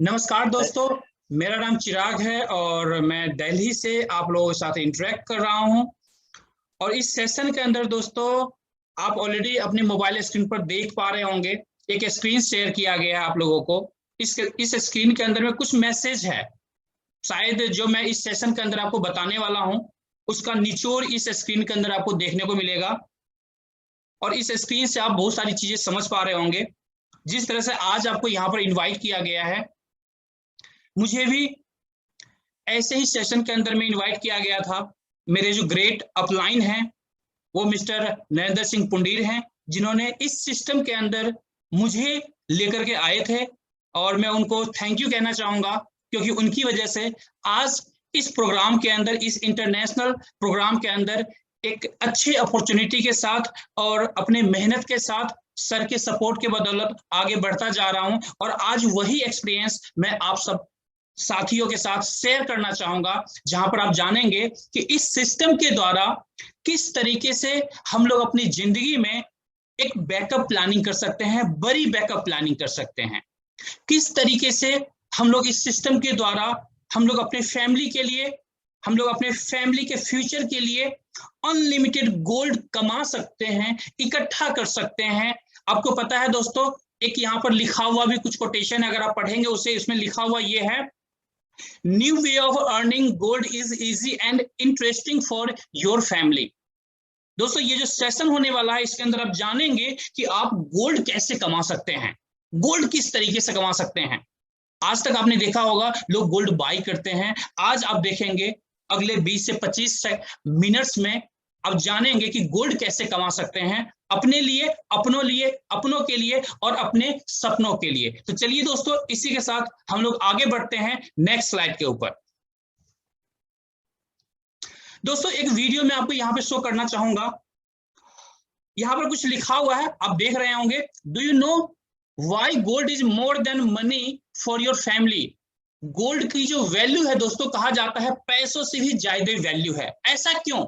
नमस्कार दोस्तों, मेरा नाम चिराग है और मैं दिल्ली से आप लोगों के साथ इंटरेक्ट कर रहा हूं। और इस सेशन के अंदर दोस्तों आप ऑलरेडी अपने मोबाइल स्क्रीन पर देख पा रहे होंगे, एक स्क्रीन शेयर किया गया है आप लोगों को। इस स्क्रीन के अंदर में कुछ मैसेज है, शायद जो मैं इस सेशन के अंदर आपको बताने वाला हूं उसका निचोड़ इस स्क्रीन के अंदर आपको देखने को मिलेगा। और इस स्क्रीन से आप बहुत सारी चीजें समझ पा रहे होंगे। जिस तरह से आज आपको यहाँ पर इन्वाइट किया गया है, मुझे भी ऐसे ही सेशन के अंदर में इनवाइट किया गया था। मेरे जो ग्रेट अपलाइन हैं वो मिस्टर नरेंद्र सिंह पुंडीर हैं, जिन्होंने इस सिस्टम के अंदर मुझे लेकर के आए थे। और मैं उनको थैंक यू कहना चाहूंगा, क्योंकि उनकी वजह से आज इस प्रोग्राम के अंदर, इस इंटरनेशनल प्रोग्राम के अंदर एक अच्छे अपॉर्चुनिटी के साथ और अपने मेहनत के साथ सर के सपोर्ट के बदौलत आगे बढ़ता जा रहा हूं। और आज वही एक्सपीरियंस मैं आप सब साथियों के साथ शेयर करना चाहूंगा, जहां पर आप जानेंगे कि इस सिस्टम के द्वारा किस तरीके से हम लोग अपनी जिंदगी में एक बैकअप प्लानिंग कर सकते हैं, बड़ी बैकअप प्लानिंग कर सकते हैं। किस तरीके से हम लोग इस सिस्टम के द्वारा हम लोग अपने फैमिली के लिए, हम लोग अपने फैमिली के फ्यूचर के लिए अनलिमिटेड गोल्ड कमा सकते हैं, इकट्ठा कर सकते हैं। आपको पता है दोस्तों, एक यहाँ पर लिखा हुआ भी कुछ कोटेशन है, अगर आप पढ़ेंगे उसे, इसमें लिखा हुआ ये है, new way of earning gold is easy and interesting for your family. दोस्तों ये जो सेशन होने वाला है इसके अंदर आप जानेंगे कि आप गोल्ड कैसे कमा सकते हैं, गोल्ड किस तरीके से कमा सकते हैं। आज तक आपने देखा होगा लोग गोल्ड बाई करते हैं, आज आप देखेंगे अगले 20 से 25 मिनट्स में आप जानेंगे कि गोल्ड कैसे कमा सकते हैं, अपने लिए, अपनों के लिए और अपने सपनों के लिए। तो चलिए दोस्तों, इसी के साथ हम लोग आगे बढ़ते हैं नेक्स्ट स्लाइड के ऊपर। दोस्तों एक वीडियो में आपको यहाँ पे शो करना चाहूंगा। यहाँ पर कुछ लिखा हुआ है, आप देख रहे होंगे, do you know why gold is more than money for your family. Gold की जो वैल्यू है दोस्तों, कहा जाता है पैसों से भी ज्यादा वैल्यू है। ऐसा क्यों?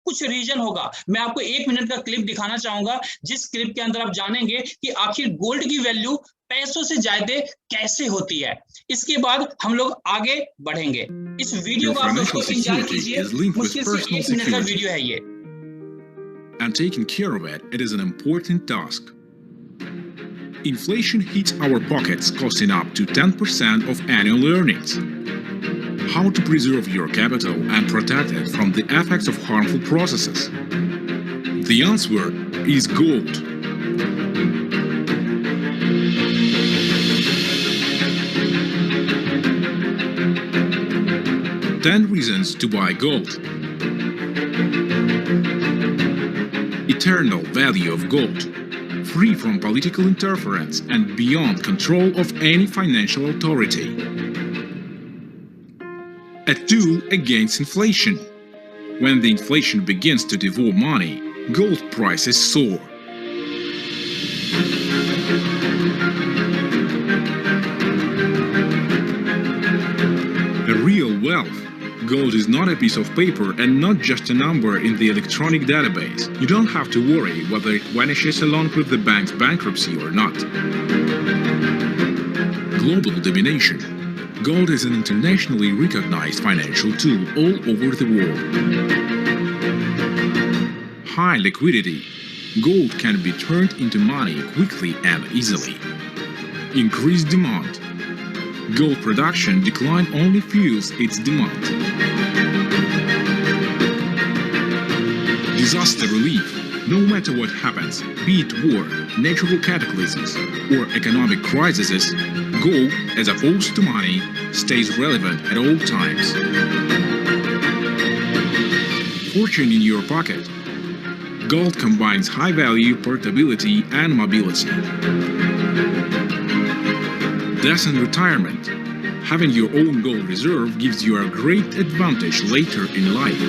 कुछ रीजन होगा। मैं आपको 1 मिनट का क्लिप दिखाना चाहूंगा, जिस क्लिप के अंदर आप जानेंगे कि आखिर गोल्ड की वैल्यू पैसों से ज्यादा कैसे होती है। इसके बाद हम लोग आगे बढ़ेंगे। इस वीडियो को आप दोस्तों इंतजार कीजिए, मुश्किल से 1 मिनट का वीडियो है ये। And taking care of it, it is an important task. Inflation hits our pockets, costing up to 10% of annual earnings. How to preserve your capital and protect it from the effects of harmful processes? The answer is gold. Ten reasons to buy gold. Eternal value of gold. Free from political interference and beyond control of any financial authority. A tool against inflation. When the inflation begins to devour money, gold prices soar. A real wealth. Gold is not a piece of paper and not just a number in the electronic database. You don't have to worry whether it vanishes along with the bank's bankruptcy or not. Global domination. Gold is an internationally recognized financial tool all over the world. High liquidity. Gold can be turned into money quickly and easily. Increased demand. Gold production decline only fuels its demand. Disaster relief. No matter what happens, be it war, natural cataclysms, or economic crises, gold, as opposed to money, stays relevant at all times. Fortune in your pocket. Gold combines high value, portability, and mobility. Death and retirement. Having your own gold reserve gives you a great advantage later in life.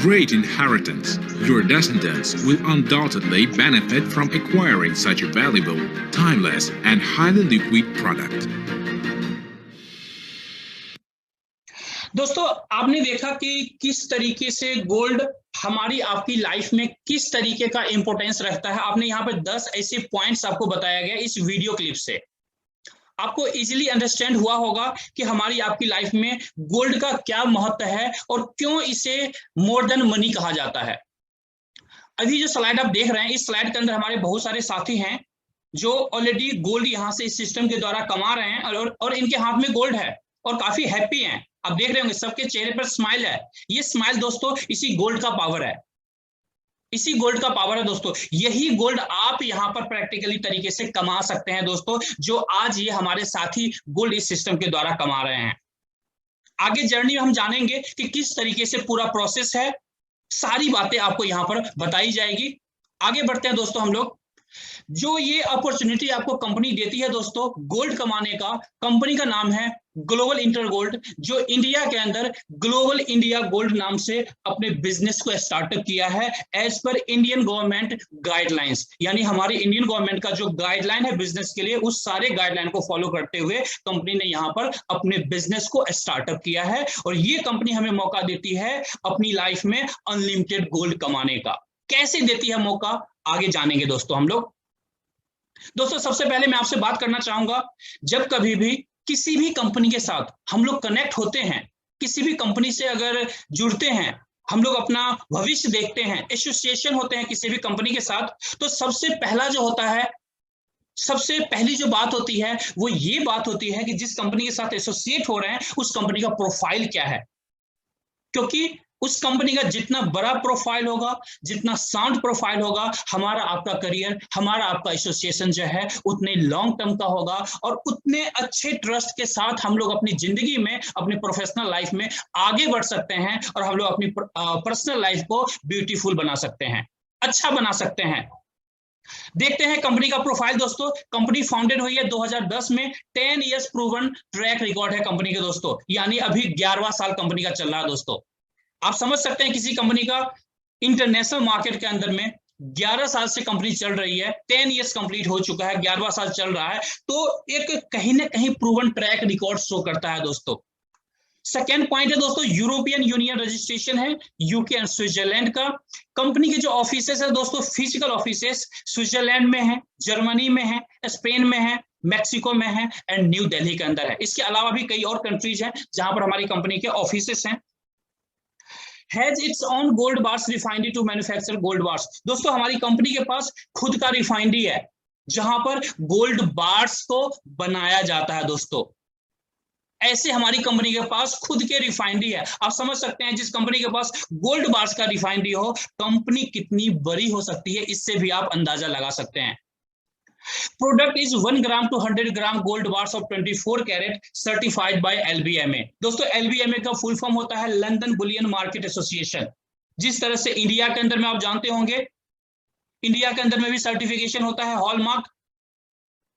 Great inheritance. Your descendants will undoubtedly benefit from acquiring such a valuable, timeless, and highly liquid product. दोस्तों आपने देखा कि किस तरीके से gold हमारी आपकी life में किस तरीके का इंपॉर्टेंस रखता है। आपने यहाँ पे 10 ऐसे पॉइंट्स आपको बताया गया इस वीडियो क्लिप से। आपको इजीली अंडरस्टैंड हुआ होगा कि हमारी आपकी लाइफ में गोल्ड का क्या महत्व है और क्यों इसे मोर देन मनी कहा जाता है। अभी जो स्लाइड आप देख रहे हैं, इस स्लाइड के अंदर हमारे बहुत सारे साथी हैं जो ऑलरेडी गोल्ड यहां से इस सिस्टम के द्वारा कमा रहे हैं और इनके हाथ में गोल्ड है और काफी हैप्पी हैं। आप देख रहे होंगे सबके चेहरे पर स्माइल है। ये स्माइल दोस्तों इसी गोल्ड का पावर है, इसी गोल्ड का पावर है दोस्तों। यही गोल्ड आप यहां पर प्रैक्टिकली तरीके से कमा सकते हैं दोस्तों, जो आज ये हमारे साथी गोल्ड इस सिस्टम के द्वारा कमा रहे हैं। आगे जर्नी में हम जानेंगे कि किस तरीके से पूरा प्रोसेस है, सारी बातें आपको यहां पर बताई जाएगी। आगे बढ़ते हैं दोस्तों हम लोग। जो ये अपॉर्चुनिटी आपको कंपनी देती है दोस्तों गोल्ड कमाने का, कंपनी का नाम है ग्लोबल इंटर गोल्ड, जो इंडिया के अंदर ग्लोबल इंडिया गोल्ड नाम से अपने बिजनेस को स्टार्टअप किया है as per Indian government guidelines. यानी हमारी इंडियन गवर्नमेंट का जो गाइडलाइन है बिजनेस के लिए, उस सारे गाइडलाइन को फॉलो करते हुए कंपनी ने यहाँ पर अपने बिजनेस को स्टार्टअप किया है और ये कंपनी हमें मौका देती है अपनी लाइफ में अनलिमिटेड गोल्ड कमाने का। कैसे देती है मौका, आगे जानेंगे दोस्तों हम लोग। दोस्तों सबसे पहले मैं आपसे बात करना चाहूंगा, जब कभी भी किसी भी कंपनी के साथ हम लोग कनेक्ट होते हैं, किसी भी कंपनी से अगर जुड़ते हैं, हम लोग अपना भविष्य देखते हैं, एसोसिएशन होते हैं किसी भी कंपनी के साथ, तो सबसे पहला जो होता है, सबसे पहली जो बात होती है वो ये बात होती है कि जिस कंपनी के साथ एसोसिएट हो रहे हैं उस कंपनी का प्रोफाइल क्या है। क्योंकि उस कंपनी का जितना बड़ा प्रोफाइल होगा, जितना साउंड प्रोफाइल होगा, हमारा आपका करियर, हमारा आपका एसोसिएशन जो है उतने लॉन्ग टर्म का होगा और उतने अच्छे ट्रस्ट के साथ हम लोग अपनी जिंदगी में, अपनी प्रोफेशनल लाइफ में आगे बढ़ सकते हैं और हम लोग अपनी पर्सनल लाइफ को ब्यूटीफुल बना सकते हैं, अच्छा बना सकते हैं। देखते हैं कंपनी का प्रोफाइल दोस्तों। कंपनी फाउंडेड हुई है 2010 में, 10 इयर्स प्रूवन ट्रैक रिकॉर्ड है कंपनी के दोस्तों, यानी अभी 11वां साल कंपनी का चल रहा है दोस्तों। आप समझ सकते हैं किसी कंपनी का इंटरनेशनल मार्केट के अंदर में 11 साल से कंपनी चल रही है, 10 इयर्स कंप्लीट हो चुका है, 11वां साल चल रहा है, तो एक कहीं ना कहीं प्रूवन ट्रैक रिकॉर्ड शो करता है दोस्तों। सेकेंड पॉइंट है दोस्तों, यूरोपियन यूनियन रजिस्ट्रेशन है, यूके एंड स्विट्जरलैंड का। कंपनी के जो ऑफिसेस है दोस्तों, फिजिकल ऑफिसेस स्विट्जरलैंड में है, जर्मनी में है, स्पेन में है, मैक्सिको में है एंड न्यू दिल्ली के अंदर है। इसके अलावा भी कई और कंट्रीज हैं जहां पर हमारी कंपनी के ऑफिसेस हैं। Has its own gold bars refinery to manufacture gold bars। दोस्तों हमारी कंपनी के पास खुद का रिफाइनरी है जहां पर गोल्ड बार्स को बनाया जाता है दोस्तों। ऐसे हमारी कंपनी के पास खुद के रिफाइनरी है। आप समझ सकते हैं जिस कंपनी के पास गोल्ड बार्स का रिफाइनरी हो, कंपनी कितनी बड़ी हो सकती है, इससे भी आप अंदाजा लगा सकते हैं। Product is 1 gram to 100 gram gold bars of 24 carat certified by LBMA। दोस्तों LBMA का फुल फॉर्म होता है लंदन बुलियन मार्केट एसोसिएशन। जिस तरह से इंडिया के अंदर में आप जानते होंगे, इंडिया के अंदर में भी सर्टिफिकेशन होता है हॉलमार्क।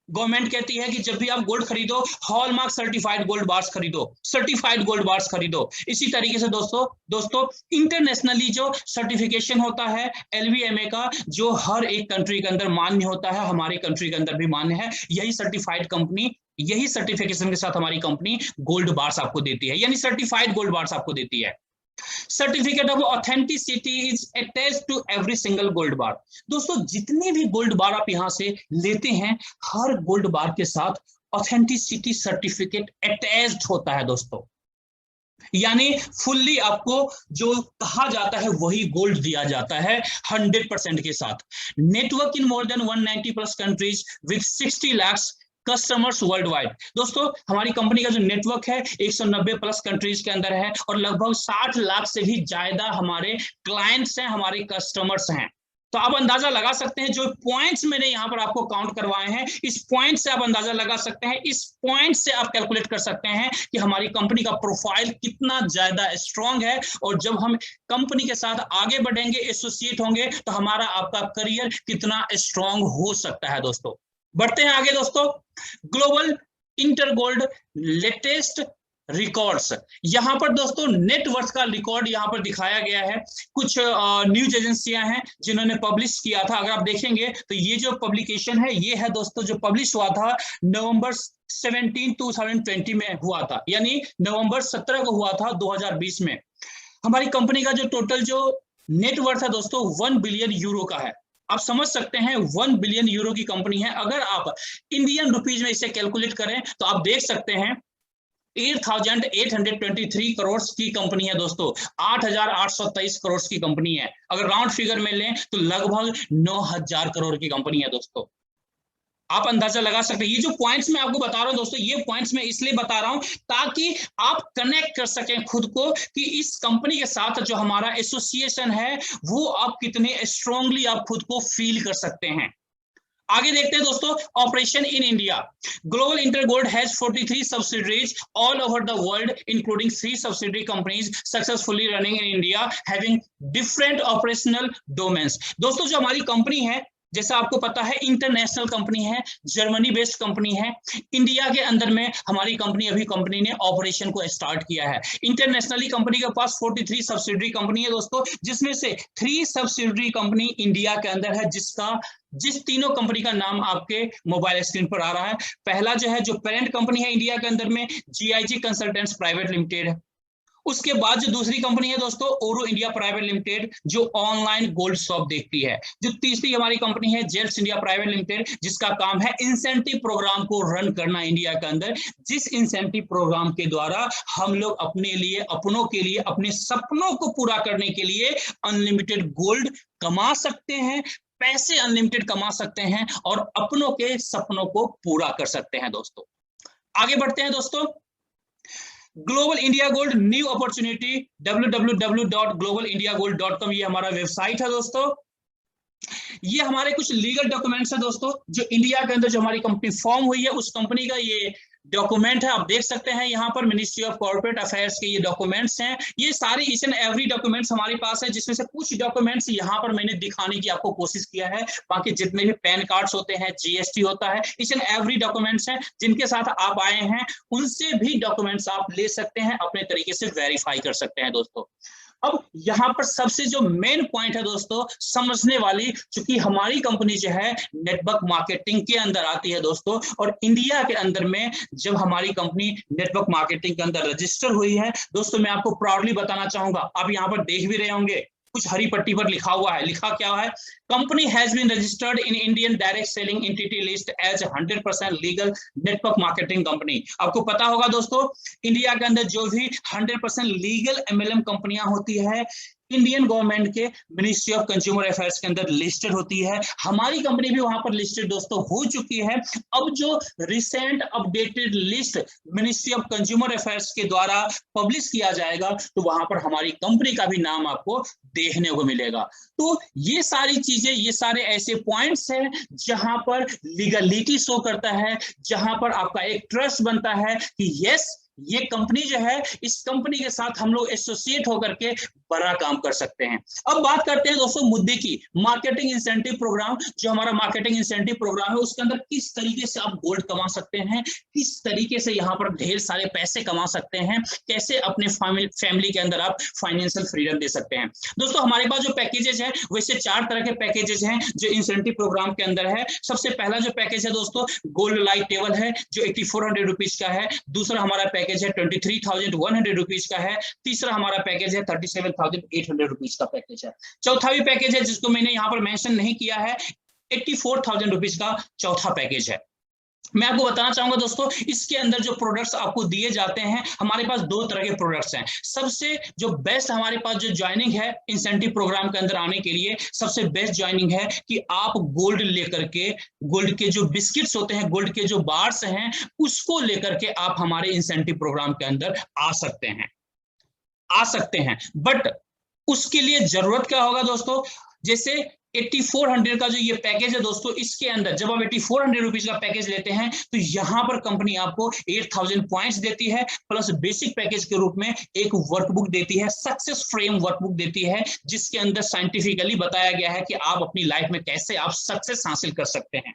गवर्नमेंट कहती है कि जब भी आप गोल्ड खरीदो हॉलमार्क सर्टिफाइड गोल्ड बार्स खरीदो, सर्टिफाइड गोल्ड बार्स खरीदो। इसी तरीके से दोस्तों इंटरनेशनली जो सर्टिफिकेशन होता है LBMA का, जो हर एक कंट्री के अंदर मान्य होता है, हमारी कंट्री के अंदर भी मान्य है। यही सर्टिफाइड कंपनी, यही सर्टिफिकेशन के साथ हमारी कंपनी गोल्ड बार्स आपको देती है, यानी सर्टिफाइड गोल्ड बार्स आपको देती है। Certificate of authenticity is attached to every single gold bar. दोस्तों जितने भी गोल्ड बार आप यहां से लेते हैं, हर गोल्ड बार के साथ ऑथेंटिसिटी सर्टिफिकेट अटैच्ड होता है दोस्तों, यानी फुल्ली आपको जो कहा जाता है वही गोल्ड दिया जाता है 100% के साथ। Network in more than 190 plus countries with 60 lakh customers world wide. दोस्तों हमारी कंपनी का जो नेटवर्क है 190 प्लस कंट्रीज के अंदर है और लगभग 60 लाख से भी ज्यादा हमारे क्लाइंट्स हैं, हमारे कस्टमर्स हैं। तो आप अंदाजा लगा सकते हैं, जो पॉइंट्स मैंने यहाँ पर आपको काउंट करवाए हैं, इस पॉइंट से आप अंदाजा लगा सकते हैं, इस पॉइंट से आप कैलकुलेट कर सकते हैं कि हमारी कंपनी का प्रोफाइल कितना ज्यादा स्ट्रांग है। और जब हम कंपनी के साथ आगे बढ़ेंगे, एसोसिएट होंगे, तो हमारा आपका करियर कितना स्ट्रांग हो सकता है दोस्तों। बढ़ते हैं आगे दोस्तों। Global inter gold latest records, यहां पर दोस्तों नेटवर्थ का रिकॉर्ड यहां पर दिखाया गया है। कुछ न्यूज एजेंसियां हैं जिन्होंने पब्लिश किया था। अगर आप देखेंगे तो ये जो पब्लिकेशन है, ये है दोस्तों जो पब्लिश हुआ था नवंबर 17, 2020 में हुआ था, यानी नवंबर 17 को हुआ था 2020 में। हमारी कंपनी का जो टोटल जो नेटवर्थ है दोस्तों 1 बिलियन यूरो का है। आप समझ सकते हैं 1 बिलियन यूरो की कंपनी है। अगर आप इंडियन रुपीज में इसे कैलकुलेट करें तो आप देख सकते हैं 8,823 करोड़ की कंपनी है दोस्तों, 8,823 करोड़ की कंपनी है। अगर राउंड फिगर में लें तो लगभग 9,000 करोड़ की कंपनी है दोस्तों। आप अंदाजा लगा सकते हैं। ये जो पॉइंट्स मैं आपको बता रहा हूं दोस्तों, ये पॉइंट्स मैं इसलिए बता रहा हूं ताकि आप कनेक्ट कर सकें खुद को कि इस कंपनी के साथ जो हमारा एसोसिएशन है वो आप कितने स्ट्रांगली आप खुद को फील कर सकते हैं। आगे देखते हैं दोस्तों, operation in India. Global Intergold has 43 subsidiaries all over the world including 3 subsidiary companies successfully running in India having different operational domains. दोस्तों जो हमारी कंपनी है, जैसा आपको पता है, इंटरनेशनल कंपनी है, जर्मनी बेस्ड कंपनी है। इंडिया के अंदर में हमारी कंपनी ने ऑपरेशन को स्टार्ट किया है। इंटरनेशनली कंपनी के पास 43 सब्सिडरी कंपनी है दोस्तों, जिसमें से 3 सब्सिडरी कंपनी इंडिया के अंदर है, जिस तीनों कंपनी का नाम आपके मोबाइल स्क्रीन पर आ रहा है। पहला जो है, जो पेरेंट कंपनी है इंडिया के अंदर में, GIG कंसल्टेंट्स प्राइवेट लिमिटेड है। उसके बाद जो दूसरी कंपनी है दोस्तों, ओरो इंडिया प्राइवेट लिमिटेड, जो ऑनलाइन गोल्ड शॉप देखती है। जो तीसरी हमारी कंपनी है, जेल्स इंडिया प्राइवेट लिमिटेड, जिसका काम है इंसेंटिव प्रोग्राम को रन करना इंडिया के अंदर, जिस इंसेंटिव प्रोग्राम के द्वारा हम लोग अपने लिए, अपनों के लिए, अपने सपनों को पूरा करने के लिए अनलिमिटेड गोल्ड कमा सकते हैं, पैसे अनलिमिटेड कमा सकते हैं और अपनों के सपनों को पूरा कर सकते हैं दोस्तों। आगे बढ़ते हैं दोस्तों। Global India gold new opportunity, www.globalindiagold.com, ये हमारा वेबसाइट है दोस्तों। ये हमारे कुछ लीगल डॉक्यूमेंट्स है दोस्तों, जो इंडिया के अंदर जो हमारी कंपनी फॉर्म हुई है उस कंपनी का ये डॉक्यूमेंट है। आप देख सकते हैं यहाँ पर मिनिस्ट्री ऑफ कॉर्पोरेट अफेयर्स के ये डॉक्यूमेंट्स हैं। ये सारी ईच एंड एवरी डॉक्यूमेंट्स हमारे पास है, जिसमें से कुछ डॉक्यूमेंट्स यहाँ पर मैंने दिखाने की आपको कोशिश किया है। बाकी जितने भी पैन कार्ड्स होते हैं, GST होता है, ईच एंड एवरी डॉक्यूमेंट्स हैं जिनके साथ आप आए हैं, उनसे भी डॉक्यूमेंट्स आप ले सकते हैं, अपने तरीके से वेरीफाई कर सकते हैं दोस्तों। अब यहाँ पर सबसे जो मेन पॉइंट है दोस्तों समझने वाली, चूंकि हमारी कंपनी जो है नेटवर्क मार्केटिंग के अंदर आती है दोस्तों, और इंडिया के अंदर में जब हमारी कंपनी नेटवर्क मार्केटिंग के अंदर रजिस्टर हुई है दोस्तों, मैं आपको प्राउडली बताना चाहूंगा, आप यहाँ पर देख भी रहे होंगे कुछ हरी पट्टी पर लिखा हुआ है। लिखा क्या है? Company has been registered in Indian direct selling entity list as 100% legal network marketing company. आपको पता होगा दोस्तों, इंडिया के अंदर जो भी 100% लीगल MLM कंपनियां होती है, इंडियन गवर्नमेंट के मिनिस्ट्री ऑफ कंज्यूमर अफेयर्स के अंदर लिस्टेड होती है। हमारी कंपनी भी वहां पर लिस्टेड दोस्तों हो चुकी है। अब जो recent updated list ministry of consumer affairs के द्वारा पब्लिश किया जाएगा तो वहां पर हमारी कंपनी का भी नाम आपको देखने को मिलेगा। तो ये सारी चीजें, ये सारे ऐसे पॉइंट्स हैं जहां पर लीगलिटी शो करता है, जहां पर आपका एक ट्रस्ट बनता है कि यस, ये कंपनी जो है, इस कंपनी के साथ हम लोग एसोसिएट होकर के बड़ा काम कर सकते हैं। अब बात करते हैं दोस्तों मुद्दे की, मार्केटिंग इंसेंटिव प्रोग्राम। जो हमारा मार्केटिंग इंसेंटिव प्रोग्राम है उसके अंदर किस तरीके से आप गोल्ड कमा सकते हैं, किस तरीके से यहाँ पर ढेर सारे पैसे कमा सकते हैं, कैसे अपने फैमिली के अंदर आप फाइनेंशियल फ्रीडम दे सकते हैं। दोस्तों हमारे पास जो पैकेजेस है वैसे 4 तरह के पैकेजेस हैं जो इंसेंटिव प्रोग्राम के अंदर है। सबसे पहला जो पैकेज है दोस्तों गोल्ड लाइट टेबल है, जो 8400 रुपीज का है। दूसरा हमारा पैकेज है 23,100 रुपीज का है। तीसरा हमारा पैकेज है 37,800 रुपीज का पैकेज है। चौथा भी पैकेज है जिसको मैंने यहाँ पर मेंशन नहीं किया है, 84,000 रुपीज का चौथा पैकेज है। मैं आपको बताना चाहूंगा दोस्तों, इसके अंदर जो प्रोडक्ट्स आपको दिए जाते हैं, हमारे पास 2 तरह के प्रोडक्ट्स हैं। सबसे जो बेस्ट हमारे पास जो ज्वाइनिंग है इंसेंटिव प्रोग्राम के अंदर आने के लिए, सबसे बेस्ट ज्वाइनिंग है कि आप गोल्ड लेकर के, गोल्ड के जो बिस्किट्स होते हैं, गोल्ड के जो बार्स हैं, उसको लेकर के आप हमारे इंसेंटिव प्रोग्राम के अंदर आ सकते हैं। बट उसके लिए जरूरत क्या होगा दोस्तों, जैसे 8400 का जो ये पैकेज है दोस्तों, इसके अंदर जब आप 8400 रुपीज का पैकेज लेते हैं तो यहां पर कंपनी आपको 8000 पॉइंट्स देती है, प्लस बेसिक पैकेज के रूप में एक वर्कबुक देती है, सक्सेस फ्रेम वर्कबुक देती है, जिसके अंदर साइंटिफिकली बताया गया है कि आप अपनी लाइफ में कैसे आप सक्सेस हासिल कर सकते हैं।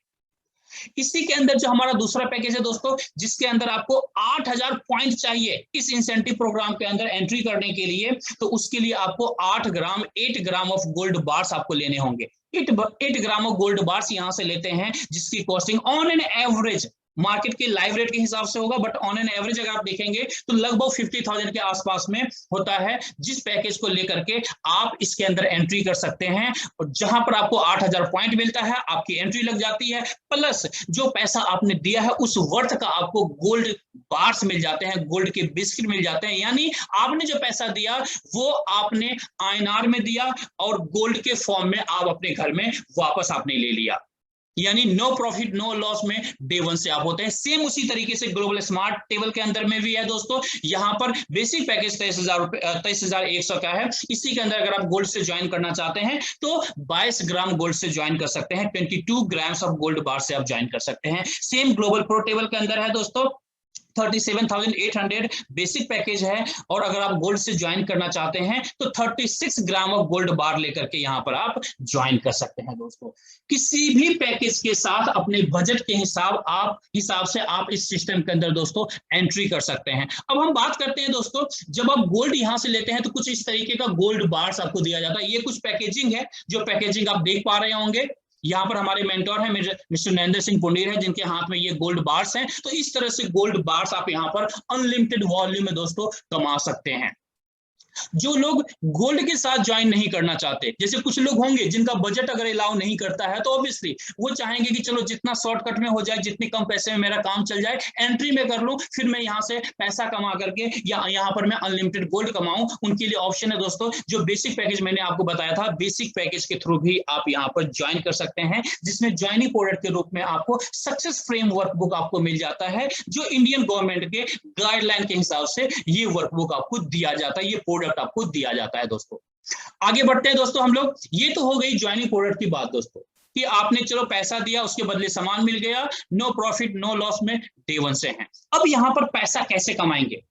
इसी के अंदर जो हमारा दूसरा पैकेज है दोस्तों, जिसके अंदर आपको 8000 पॉइंट चाहिए इस इंसेंटिव प्रोग्राम के अंदर एंट्री करने के लिए, तो उसके लिए आपको 8 ग्राम ऑफ गोल्ड बार्स आपको लेने होंगे। 8 ग्राम ऑफ गोल्ड बार्स यहां से लेते हैं, जिसकी costing on an average market के लाइव रेट के हिसाब से होगा, बट ऑन एन एवरेज अगर आप देखेंगे तो लगभग 50,000 के आसपास में होता है, जिस पैकेज को लेकर के आप इसके अंदर एंट्री कर सकते हैं, और जहां पर आपको 8,000 पॉइंट मिलता है, आपकी एंट्री लग जाती है, प्लस जो पैसा आपने दिया है उस वर्थ का आपको गोल्ड बार्स मिल जाते हैं, गोल्ड के बिस्किट मिल जाते हैं। यानी आपने जो पैसा दिया वो आपने INR में दिया और गोल्ड के फॉर्म में आप अपने घर में वापस आपने ले लिया, यानी नो प्रॉफिट नो लॉस में डे 1 से आप होते हैं। सेम उसी तरीके से ग्लोबल स्मार्ट टेबल के अंदर में भी है दोस्तों। यहां पर बेसिक पैकेज 23,100 का है। इसी के अंदर अगर आप गोल्ड से ज्वाइन करना चाहते हैं तो 22 ग्राम गोल्ड से ज्वाइन कर सकते हैं, 22 ग्राम्स ऑफ गोल्ड बार से आप ज्वाइन कर सकते हैं। सेम ग्लोबल प्रो टेबल के अंदर है दोस्तों, 37,800 बेसिक पैकेज है, और अगर आप गोल्ड से ज्वाइन करना चाहते हैं तो 36 ग्राम ऑफ गोल्ड बार लेकर के यहां पर आप ज्वाइन कर सकते हैं दोस्तों। किसी भी पैकेज के साथ अपने बजट के हिसाब से आप इस सिस्टम के अंदर दोस्तों एंट्री कर सकते हैं। अब हम बात करते हैं दोस्तों, जब आप गोल्ड यहां से लेते हैं तो कुछ इस तरीके का गोल्ड बार्स आपको दिया जाता है। ये कुछ पैकेजिंग है, जो पैकेजिंग आप देख पा रहे होंगे। यहाँ पर हमारे मेंटोर हैं मिस्टर नरेंद्र सिंह पुंडीर है, जिनके हाथ में ये गोल्ड बार्स हैं। तो इस तरह से गोल्ड बार्स आप यहाँ पर अनलिमिटेड वॉल्यूम में दोस्तों कमा सकते हैं। जो लोग गोल्ड के साथ ज्वाइन नहीं करना चाहते, जैसे कुछ लोग होंगे जिनका बजट अगर अलाउ नहीं करता है, तो ऑब्वियसली वो चाहेंगे कि चलो जितना शॉर्टकट में हो जाए, जितने कम पैसे में मेरा काम चल जाए, एंट्री में कर लूं, फिर मैं यहाँ से पैसा कमा करके या यहाँ पर मैं अनलिमिटेड गोल्ड कमाऊं। उनके लिए ऑप्शन है दोस्तों, जो बेसिक पैकेज मैंने आपको बताया था, बेसिक पैकेज के थ्रू भी आप यहाँ पर ज्वाइन कर सकते हैं, जिसमें ज्वाइनिंग प्रोडक्ट के रूप में आपको सक्सेस फ्रेमवर्क बुक आपको मिल जाता है, जो इंडियन गवर्नमेंट के गाइडलाइन के हिसाब से ये वर्कबुक आपको दिया जाता है, ये प्रोडक्ट आपको दिया जाता है दोस्तों। आगे बढ़ते हैं दोस्तों हम लोग। ये तो हो गई ज्वाइनिंग प्रोडक्ट की बात दोस्तों, कि आपने चलो पैसा दिया, उसके बदले सामान मिल गया, नो प्रॉफिट नो लॉस में डे 1 से हैं। अब यहां पर पैसा कैसे कमाएंगे?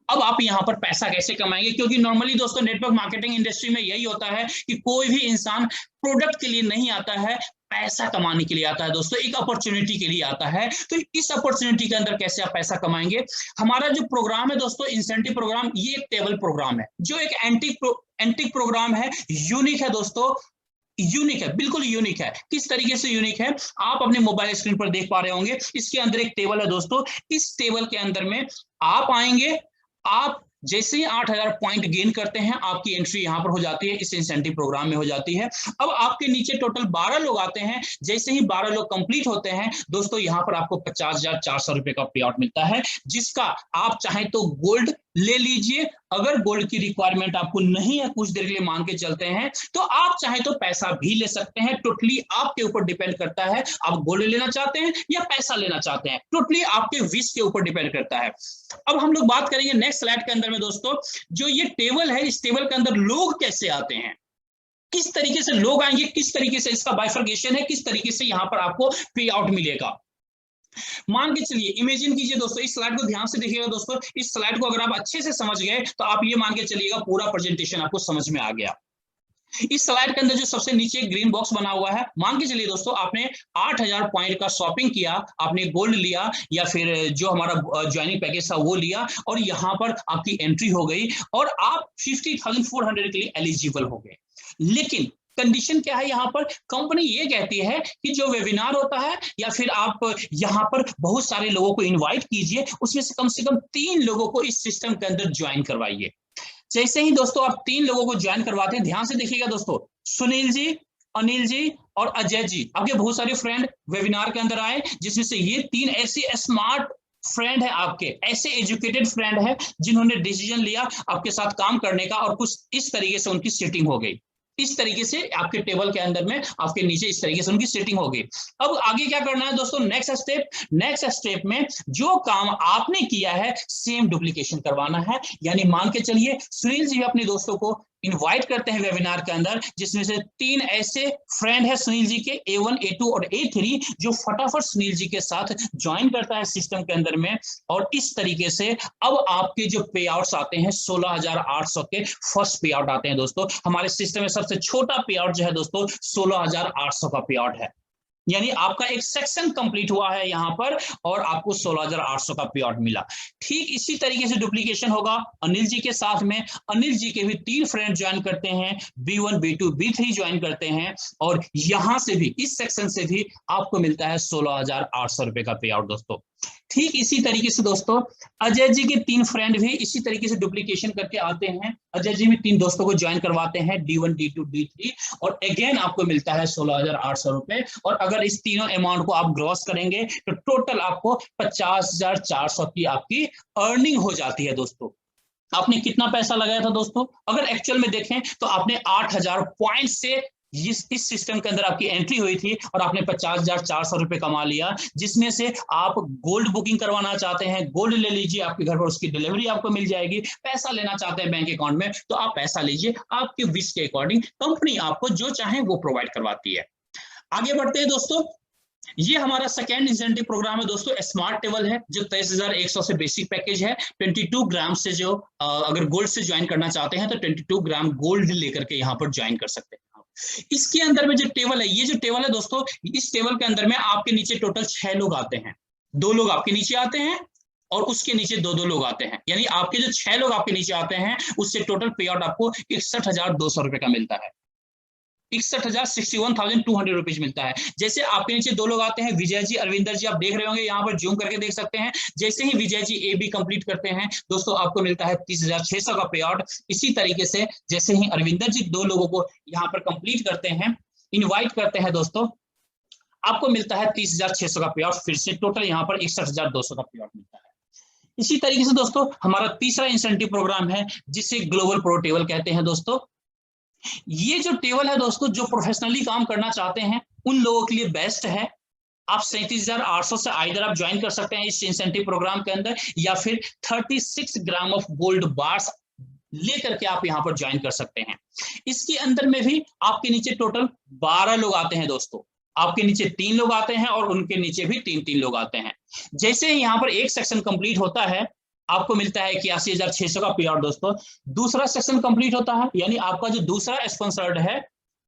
अब आप यहां पर पैसा कैसे कमाएंगे? क्योंकि नॉर्मली दोस्तों नेटवर्क मार्केटिंग इंडस्ट्री में यही होता है कि कोई भी इंसान प्रोडक्ट के लिए नहीं आता है, पैसा कमाने के लिए आता है दोस्तों, एक अपॉर्चुनिटी के लिए आता है। तो इस अपॉर्चुनिटी के अंदर कैसे आप पैसा कमाएंगे? हमारा जो प्रोग्राम है दोस्तों, इंसेंटिव प्रोग्राम, ये एक टेबल प्रोग्राम है, जो एक एंटीक प्रोग्राम है, यूनिक है दोस्तों, यूनिक है, बिल्कुल यूनिक है। किस तरीके से यूनिक है आप अपने मोबाइल स्क्रीन पर देख पा रहे होंगे। इसके अंदर एक टेबल है दोस्तों, इस टेबल के अंदर में आप आएंगे, आप जैसे ही 8,000 पॉइंट गेन करते हैं, आपकी एंट्री यहां पर हो जाती है, इस इंसेंटिव प्रोग्राम में हो जाती है। अब आपके नीचे टोटल 12 लोग आते हैं। जैसे ही 12 लोग कंप्लीट होते हैं दोस्तों, यहां पर आपको 50,400 रुपए का पे आउट मिलता है, जिसका आप चाहें तो गोल्ड ले लीजिए। अगर गोल्ड की रिक्वायरमेंट आपको नहीं है, कुछ देर के लिए मान के चलते हैं, तो आप चाहें तो पैसा भी ले सकते हैं। टोटली आपके ऊपर डिपेंड करता है, आप गोल्ड लेना चाहते हैं या पैसा लेना चाहते हैं, टोटली आपके विश के ऊपर डिपेंड करता है। अब हम लोग बात करेंगे नेक्स्ट स्लाइड के अंदर में दोस्तों, जो ये टेबल है, इस टेबल के अंदर लोग कैसे आते हैं, किस तरीके से लोग आएंगे, किस तरीके से इसका बाइफर्केशन है, किस तरीके से यहां पर आपको पे आउट मिलेगा। मान के चलिए, इमेजिन कीजिए दोस्तों, इस स्लाइड को ध्यान से देखिएगा दोस्तों। इस स्लाइड को अगर आप अच्छे से समझ गए तो आप ये मान के चलिएगा पूरा प्रेजेंटेशन आपको समझ में आ गया। इस स्लाइड के अंदर जो सबसे नीचे ग्रीन बॉक्स बना हुआ है, मान के चलिए दोस्तों आपने 8,000 पॉइंट का शॉपिंग किया, आपने गोल्ड लिया या फिर जो हमारा ज्वाइनिंग पैकेज था वो लिया, और यहां पर आपकी एंट्री हो गई और आप 50,400 के लिए एलिजिबल हो गए। लेकिन कंडीशन क्या है? यहाँ पर कंपनी ये कहती है कि जो वेबिनार होता है या फिर आप यहाँ पर बहुत सारे लोगों को इनवाइट कीजिए, उसमें से कम 3 लोगों को इस सिस्टम के अंदर ज्वाइन करवाइए। जैसे ही दोस्तों आप 3 लोगों को ज्वाइन करवाते हैं, ध्यान से देखिएगा दोस्तों, सुनील जी, अनिल जी और अजय जी, आपके बहुत सारे फ्रेंड वेबिनार के अंदर आए, जिसमें से ये 3 ऐसे स्मार्ट फ्रेंड है, आपके ऐसे एजुकेटेड फ्रेंड है जिन्होंने डिसीजन लिया आपके साथ काम करने का, और कुछ इस तरीके से उनकी सेटिंग हो गई। इस तरीके से आपके टेबल के अंदर में आपके नीचे इस तरीके से उनकी सेटिंग होगी। अब आगे क्या करना है दोस्तों? नेक्स्ट स्टेप में जो काम आपने किया है सेम डुप्लीकेशन करवाना है। यानी मान के चलिए सुनील जी अपने दोस्तों को इनवाइट करते हैं वेबिनार के अंदर, जिसमें से 3 ऐसे फ्रेंड है सुनील जी के, A1, A2 और A3, जो फटाफट सुनील जी के साथ ज्वाइन करता है सिस्टम के अंदर में। और इस तरीके से अब आपके जो पे आउट्स आते हैं 16,800 के फर्स्ट पे आउट आते हैं दोस्तों। हमारे सिस्टम में सबसे छोटा पे आउट जो है दोस्तों 16,800 का पे आउट है। यानी आपका एक सेक्शन कंप्लीट हुआ है यहाँ पर और आपको 16,800 का पे आउट मिला। ठीक इसी तरीके से डुप्लीकेशन होगा अनिल जी के साथ में। अनिल जी के भी 3 फ्रेंड ज्वाइन करते हैं, B1 B2 B3 ज्वाइन करते हैं और यहां से भी इस सेक्शन से भी आपको मिलता है 16,800 रुपए का पे आउट दोस्तों। ठीक इसी तरीके से दोस्तों अजय जी के 3 फ्रेंड भी इसी तरीके से डुप्लीकेशन करके आते हैं। अजय जी में 3 दोस्तों को ज्वाइन करवाते हैं D1 D2 D3 और अगेन आपको मिलता है 16,800 रुपए। और अगर इस तीनों अमाउंट को आप ग्रॉस करेंगे तो टोटल आपको 50,400 की आपकी अर्निंग हो जाती है दोस्तों। आपने कितना पैसा लगाया था दोस्तों? अगर एक्चुअल में देखें तो आपने 8,000 पॉइंट से इस सिस्टम के अंदर आपकी एंट्री हुई थी और आपने 50,400 रुपए कमा लिया, जिसमें से आप गोल्ड बुकिंग करवाना चाहते हैं, गोल्ड ले लीजिए, आपके घर पर उसकी डिलीवरी आपको मिल जाएगी। पैसा लेना चाहते हैं बैंक अकाउंट में तो आप पैसा लीजिए, आपके विश के अकॉर्डिंग कंपनी आपको जो चाहे वो प्रोवाइड करवाती है। आगे बढ़ते हैं दोस्तों, ये हमारा सेकेंड इंसेंटिव प्रोग्राम है दोस्तों, स्मार्ट टेबल है जो 23,100 से बेसिक पैकेज है। 22 ग्राम से जो अगर गोल्ड से ज्वाइन करना चाहते हैं तो 22 ग्राम गोल्ड लेकर के यहाँ पर ज्वाइन कर सकते हैं। इसके अंदर में जो टेबल है, ये जो टेबल है दोस्तों, इस टेबल के अंदर में आपके नीचे टोटल 6 लोग आते हैं। 2 लोग आपके नीचे आते हैं और उसके नीचे 2 लोग आते हैं, यानी आपके जो 6 लोग आपके नीचे आते हैं उससे टोटल पे आउट आपको 61,200 रुपए का मिलता है। 61,200 रुपीज मिलता है। जैसे आपके नीचे 2 लोग आते हैं, विजय जी, अरविंदर जी, आप देख रहे होंगे यहाँ पर जूम करके देख सकते हैं। जैसे ही Vijay ji A B complete करते हैं दोस्तों आपको मिलता है 30,600 का पे आउट। इसी तरीके से जैसे ही अरविंदर जी 2 लोगों को यहाँ पर कंप्लीट करते हैं, इनवाइट करते हैं दोस्तों, आपको मिलता है 30,600 का पे आउट। फिर से टोटल यहाँ पर 61,200 का पे आउट मिलता है। इसी तरीके से दोस्तों हमारा तीसरा इंसेंटिव प्रोग्राम है जिसे ग्लोबल प्रो टेबल कहते हैं दोस्तों। ये जो टेबल है दोस्तों, जो प्रोफेशनली काम करना चाहते हैं उन लोगों के लिए बेस्ट है। आप 37,800 से आइदर आप ज्वाइन कर सकते हैं इस इंसेंटिव प्रोग्राम के अंदर, या फिर 36 ग्राम ऑफ गोल्ड बार्स लेकर के आप यहां पर ज्वाइन कर सकते हैं। इसके अंदर में भी आपके नीचे टोटल 12 लोग आते हैं दोस्तों। आपके नीचे 3 लोग आते हैं और उनके नीचे भी 3 लोग आते हैं। जैसे ही यहाँ पर एक सेक्शन कंप्लीट होता है आपको मिलता है 81,600 का पे आउट दोस्तों। दूसरा सेक्शन कंप्लीट होता है, यानी आपका जो दूसरा स्पॉन्सर्ड है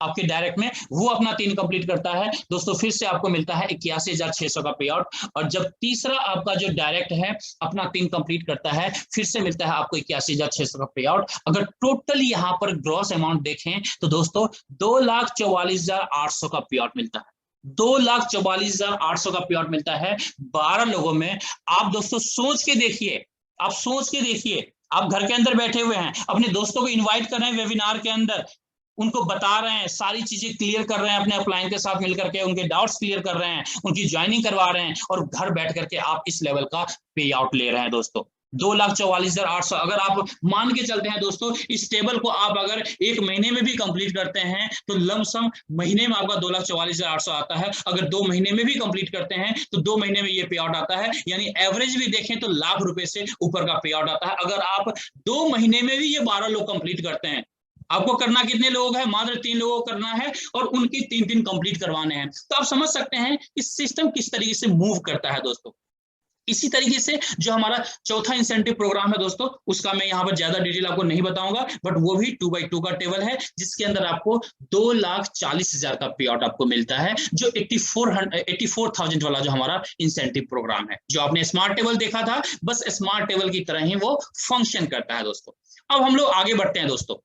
आपके डायरेक्ट में, वो अपना 3 कंप्लीट करता है दोस्तों, फिर से आपको मिलता है 81,600 का पे आउट। और जब तीसरा आपका जो डायरेक्ट है अपना 3 कंप्लीट करता है, फिर से मिलता है आपको 81,600 का पे आउट। अगर टोटल यहाँ पर ग्रॉस अमाउंट देखें तो दोस्तों 2,44,800 का पे आउट मिलता है। 2,44,800 का पे आउट मिलता है 12 लोगों में। आप दोस्तों सोच के देखिए, आप सोच के देखिए, आप घर के अंदर बैठे हुए हैं, अपने दोस्तों को इनवाइट कर रहे हैं वेबिनार के अंदर, उनको बता रहे हैं, सारी चीजें क्लियर कर रहे हैं, अपने अपलाइन के साथ मिलकर के उनके डाउट्स क्लियर कर रहे हैं, उनकी ज्वाइनिंग करवा रहे हैं और घर बैठ करके आप इस लेवल का पे आउट ले रहे हैं दोस्तों। 2,44,800 अगर आप मान के चलते हैं दोस्तों, इस टेबल को आप अगर 1 महीने में भी कंप्लीट करते हैं तो लमसम महीने में आपका 2,44,800 आता है। अगर 2 महीने में भी कंप्लीट करते हैं तो 2 महीने में ये पे आउट आता है, यानी एवरेज भी देखें तो लाख रुपए से ऊपर का पे आउट आता है। अगर आप 2 महीने में भी ये 12 लोग कंप्लीट करते हैं, आपको करना कितने लोग हैं? मात्र 3 लोगों को करना है और उनकी 3 कंप्लीट करवाने हैं। तो आप समझ सकते हैं कि सिस्टम किस तरीके से मूव करता है दोस्तों। इसी तरीके से जो हमारा चौथा इंसेंटिव प्रोग्राम है दोस्तों, उसका मैं यहाँ पर ज्यादा डिटेल आपको नहीं बताऊंगा, बट वो भी 2x2 का टेबल है जिसके अंदर आपको 2,40,000 का पे आउट आपको मिलता है, जो 84,000 वाला जो हमारा इंसेंटिव प्रोग्राम है। जो आपने स्मार्ट टेबल देखा था, बस स्मार्ट टेबल की तरह ही वो फंक्शन करता है दोस्तों। अब हम लोग आगे बढ़ते हैं दोस्तों।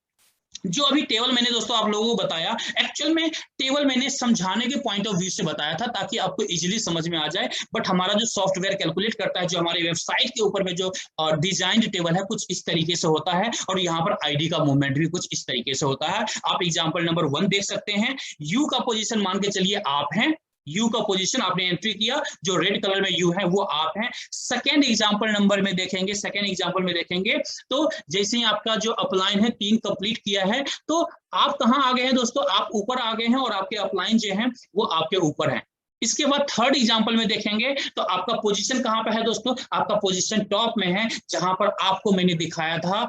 जो अभी टेबल मैंने दोस्तों आप लोगों को बताया, एक्चुअल में टेबल मैंने समझाने के पॉइंट ऑफ व्यू से बताया था ताकि आपको इजीली समझ में आ जाए, बट हमारा जो सॉफ्टवेयर कैलकुलेट करता है, जो हमारी वेबसाइट के ऊपर में जो डिजाइन्ड टेबल है कुछ इस तरीके से होता है और यहाँ पर आईडी का मूवमेंट भी कुछ इस तरीके से होता है। आप एग्जाम्पल नंबर 1 देख सकते हैं। यू का पोजीशन मान के चलिए आप हैं, यू का पोजीशन आपने एंट्री किया, जो रेड कलर में यू है वो आप हैं। सेकेंड एग्जांपल नंबर में देखेंगे, सेकेंड एग्जांपल में देखेंगे तो जैसे ही आपका जो अपलाइन है 3 कंप्लीट किया है तो आप कहां आ गए हैं दोस्तों? आप ऊपर आ गए हैं और आपके अपलाइन जो है वो आपके ऊपर है। इसके बाद थर्ड एग्जांपल में देखेंगे तो आपका पोजीशन कहां पे है दोस्तों? आपका पोजीशन टॉप में है, जहां पर आपको मैंने दिखाया था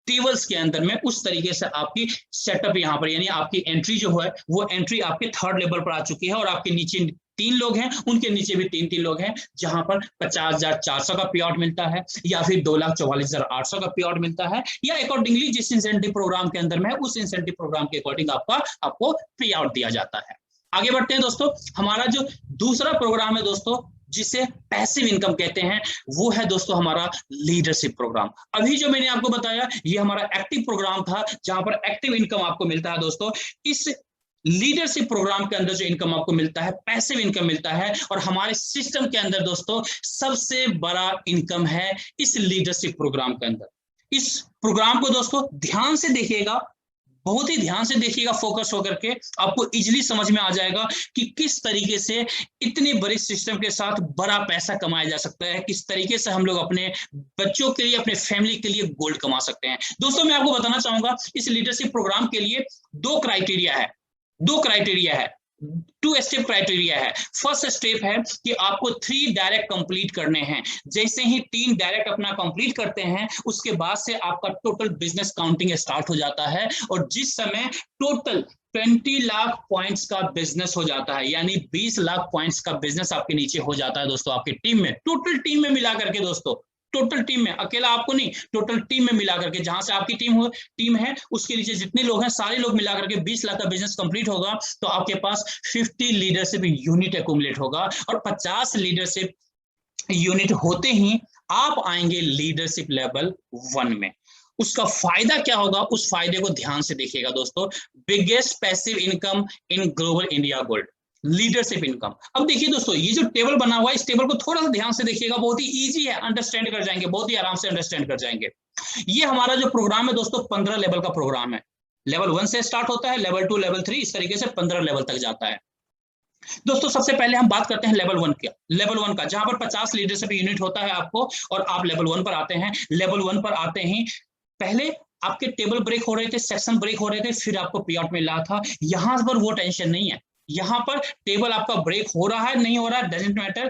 टेबल्स के अंदर में उस तरीके से आपकी सेटअप यहाँ पर, यानी आपकी एंट्री जो है वो एंट्री आपके 3rd लेवल पर आ चुकी है और आपके नीचे 3 लोग हैं, उनके नीचे भी 3 लोग हैं, जहां पर 50,400 का पे आउट मिलता है या फिर 2,44,800 का पे आउट मिलता है, या अकॉर्डिंगली जिस इंसेंटिव प्रोग्राम के अंदर में है उस इंसेंटिव प्रोग्राम के अकॉर्डिंग आपको पे आउट दिया जाता है। आगे बढ़ते हैं दोस्तों। हमारा जो दूसरा प्रोग्राम है दोस्तों, जिसे पैसिव इनकम कहते हैं, वो है दोस्तों हमारा लीडरशिप प्रोग्राम। अभी जो मैंने आपको बताया ये हमारा एक्टिव प्रोग्राम था, जहां पर एक्टिव इनकम आपको मिलता है दोस्तों। इस लीडरशिप प्रोग्राम के अंदर जो इनकम आपको मिलता है, पैसिव इनकम मिलता है, और हमारे सिस्टम के अंदर दोस्तों सबसे बड़ा इनकम है इस लीडरशिप प्रोग्राम के अंदर। इस प्रोग्राम को दोस्तों ध्यान से देखिएगा, बहुत ही ध्यान से देखिएगा, फोकस होकर के, आपको इजीली समझ में आ जाएगा कि किस तरीके से इतने बड़े सिस्टम के साथ बड़ा पैसा कमाया जा सकता है, किस तरीके से हम लोग अपने बच्चों के लिए, अपने फैमिली के लिए गोल्ड कमा सकते हैं। दोस्तों मैं आपको बताना चाहूंगा, इस लीडरशिप प्रोग्राम के लिए दो क्राइटेरिया है, 2 स्टेप क्राइटेरिया है। फर्स्ट स्टेप है कि आपको 3 डायरेक्ट कंप्लीट करने हैं। जैसे ही 3 डायरेक्ट अपना कंप्लीट करते हैं, उसके बाद से आपका टोटल बिजनेस काउंटिंग स्टार्ट हो जाता है, और जिस समय टोटल 20 लाख पॉइंट्स का बिजनेस हो जाता है, यानी 20 लाख पॉइंट्स का बिजनेस आपके नीचे हो जाता है दोस्तों, आपकी टीम में, टोटल टीम में मिला करके दोस्तों, टोटल टीम में, अकेला आपको नहीं, टोटल टीम में मिला करके, जहां से आपकी टीम है उसके नीचे जितने लोग हैं सारे लोग मिला करके 20 लाख का बिजनेस कंप्लीट होगा, तो आपके पास 50 लीडरशिप यूनिट एक्यूमुलेट होगा, और 50 लीडरशिप यूनिट होते ही आप आएंगे लीडरशिप लेवल 1 में। उसका फायदा क्या होगा, उस फायदे को ध्यान से देखिएगा दोस्तों। Biggest passive income in global India gold, leadership income. अब देखिए दोस्तों, ये जो टेबल बना हुआ है, इस टेबल को थोड़ा सा ध्यान से देखिएगा, बहुत ही इजी है, अंडरस्टैंड कर जाएंगे, बहुत ही आराम से अंडरस्टैंड कर जाएंगे। ये हमारा जो प्रोग्राम है दोस्तों, 15 लेवल का प्रोग्राम है। लेवल 1 से स्टार्ट होता है, लेवल 2, लेवल 3, इस तरीके से 15 लेवल तक जाता है दोस्तों। सबसे पहले हम बात करते हैं लेवल 1 का, जहां पर 50 लीडरशिप यूनिट होता है आपको, और आप लेवल 1 पर आते हैं। लेवल 1 पर आते ही पहले आपके टेबल ब्रेक हो रहे थे, सेक्शन ब्रेक हो रहे थे, फिर आपको पे आउट मिल रहा था। यहां पर वो टेंशन नहीं है, यहां पर टेबल आपका ब्रेक हो रहा है नहीं हो रहा है डजंट मैटर,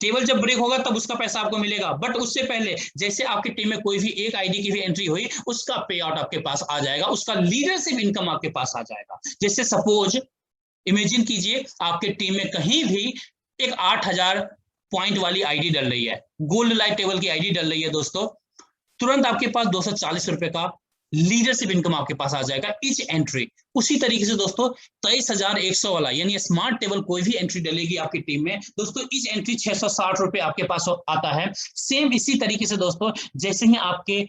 टेबल जब ब्रेक होगा तब उसका पैसा आपको मिलेगा। बट उससे पहले जैसे आपकी टीम में कोई भी एक आईडी की भी एंट्री हुई, उसका पे आउट आपके पास आ जाएगा, उसका लीडरशिप इनकम आपके पास आ जाएगा। जैसे सपोज इमेजिन कीजिए, आपके टीम में कहीं भी एक 8000 पॉइंट वाली आईडी डल रही है, गोल्ड लाइट टेबल की आईडी डल रही है दोस्तों, तुरंत आपके पास 240 रुपए का लीडरशिप इनकम आपके पास आ जाएगा ईच एंट्री। उसी तरीके से दोस्तों 23,100 वाला यानी स्मार्ट टेबल कोई भी एंट्री डलेगी आपकी टीम में दोस्तों, ईच एंट्री 660 रुपए आपके पास आता है। सेम इसी तरीके से दोस्तों, जैसे ही आपके